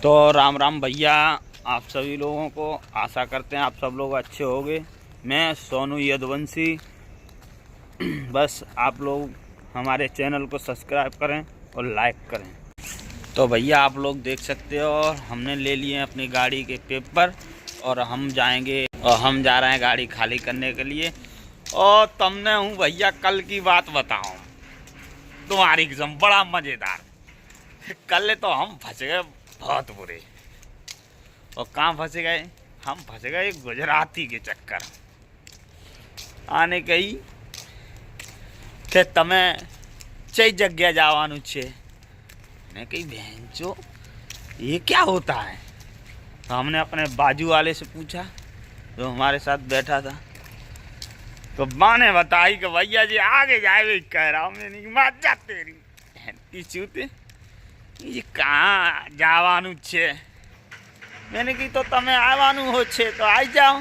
तो राम राम भैया, आप सभी लोगों को। आशा करते हैं आप सब लोग अच्छे होंगे। मैं सोनू यदुवंशी। बस आप लोग हमारे चैनल को सब्सक्राइब करें और लाइक करें। तो भैया आप लोग देख सकते हो, हमने ले लिए अपनी गाड़ी के पेपर और हम जाएंगे और हम जा रहे हैं गाड़ी खाली करने के लिए। और तुमने हूँ भैया कल की बात बताऊँ तुम्हारी एकदम बड़ा मज़ेदार। कल तो हम फंस गए बहुत बुरे। और कहाँ फंसे गए? हम फंस गए गुजराती के चक्कर आने गई કે તમે कई जगह જવાનું છે। मैंने कही बहन चो ये क्या होता है? तो हमने अपने बाजू वाले से पूछा जो हमारे साथ बैठा था। तो माँ ने बताई कि भैया जी आगे जाए कह रहा हूँ। मैंने मत जा तेरी चूते ये कहाँ જવાનું છે? मैंने कही तो તમે આવવાનું हो छे तो आई जाओ।